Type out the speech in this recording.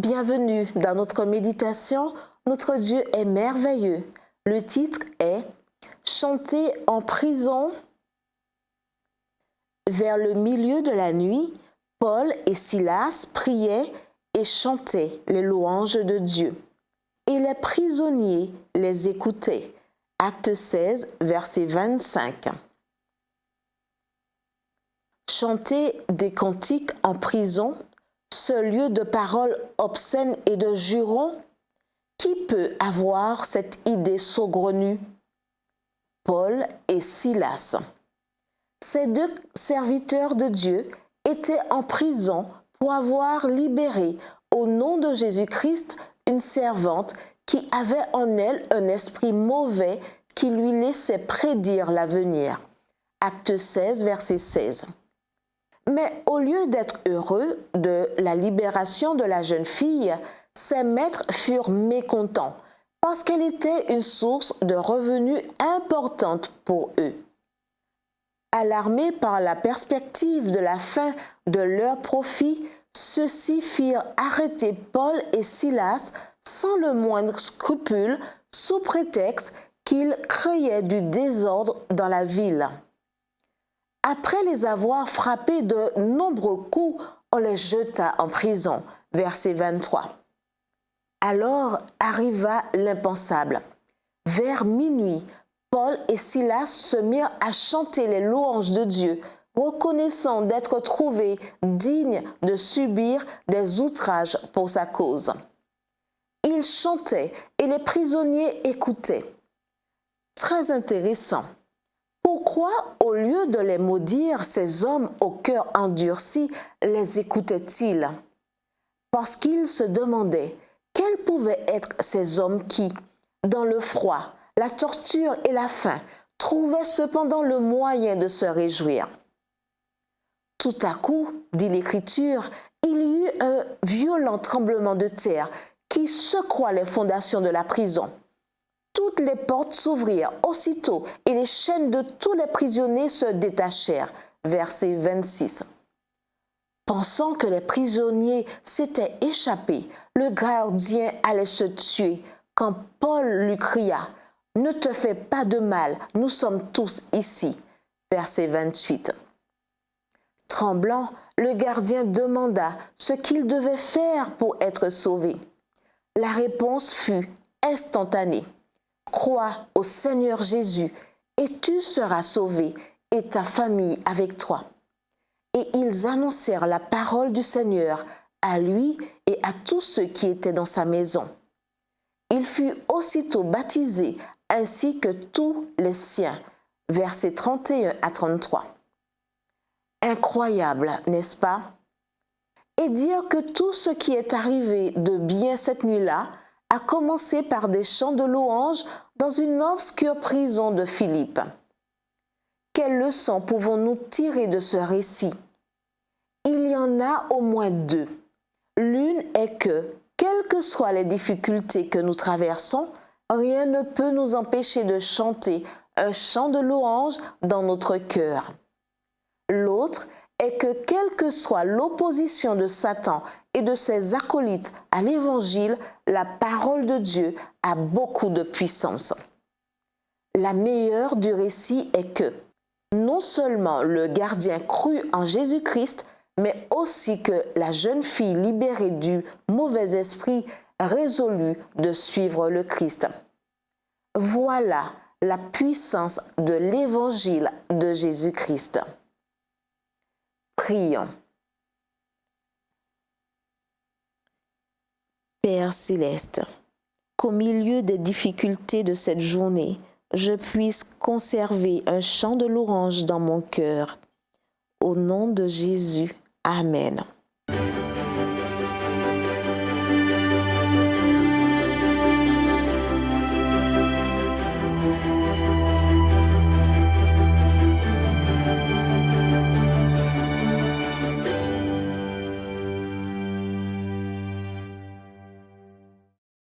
Bienvenue dans notre méditation. Notre Dieu est merveilleux. Le titre est « Chanter en prison ». Vers le milieu de la nuit, Paul et Silas priaient et chantaient les louanges de Dieu. Et les prisonniers les écoutaient. Acte 16, verset 25. Chanter des cantiques en prison, ce lieu de paroles obscènes et de jurons, qui peut avoir cette idée saugrenue? Paul et Silas. Ces deux serviteurs de Dieu étaient en prison pour avoir libéré, au nom de Jésus-Christ, une servante qui avait en elle un esprit mauvais qui lui laissait prédire l'avenir. Acte 16, verset 16. Mais au lieu d'être heureux de la libération de la jeune fille, ses maîtres furent mécontents parce qu'elle était une source de revenus importante pour eux. Alarmés par la perspective de la fin de leur profit, ceux-ci firent arrêter Paul et Silas sans le moindre scrupule, sous prétexte qu'ils créaient du désordre dans la ville. Après les avoir frappés de nombreux coups, on les jeta en prison. Verset 23. Alors arriva l'impensable. Vers minuit, Paul et Silas se mirent à chanter les louanges de Dieu, reconnaissant d'être trouvés dignes de subir des outrages pour sa cause. Ils chantaient et les prisonniers écoutaient. Très intéressant. Pourquoi, au lieu de les maudire, ces hommes au cœur endurci les écoutaient-ils? Parce qu'ils se demandaient quels pouvaient être ces hommes qui, dans le froid, la torture et la faim, trouvaient cependant le moyen de se réjouir. Tout à coup, dit l'Écriture, il y eut un violent tremblement de terre qui secoua les fondations de la prison. Toutes les portes s'ouvrirent aussitôt et les chaînes de tous les prisonniers se détachèrent. Verset 26. Pensant que les prisonniers s'étaient échappés, le gardien allait se tuer quand Paul lui cria « Ne te fais pas de mal, nous sommes tous ici. » Verset 28. Tremblant, le gardien demanda ce qu'il devait faire pour être sauvé. La réponse fut instantanée. Crois au Seigneur Jésus et tu seras sauvé et ta famille avec toi. Et ils annoncèrent la parole du Seigneur à lui et à tous ceux qui étaient dans sa maison. Il fut aussitôt baptisé ainsi que tous les siens. Versets 31 à 33. Incroyable, n'est-ce pas? Et dire que tout ce qui est arrivé de bien cette nuit-là a commencé par des chants de louanges dans une obscure prison de Philippe. Quelle leçon pouvons-nous tirer de ce récit? Il y en a au moins deux. L'une est que, quelles que soient les difficultés que nous traversons, rien ne peut nous empêcher de chanter un chant de louange dans notre cœur. L'autre est que, quelle que soit l'opposition de Satan et de ses acolytes à l'Évangile, la parole de Dieu a beaucoup de puissance. La meilleure du récit est que, non seulement le gardien crut en Jésus-Christ, mais aussi que la jeune fille libérée du mauvais esprit résolut de suivre le Christ. Voilà la puissance de l'Évangile de Jésus-Christ. Prions. Père céleste, qu'au milieu des difficultés de cette journée, je puisse conserver un chant de louange dans mon cœur. Au nom de Jésus, Amen.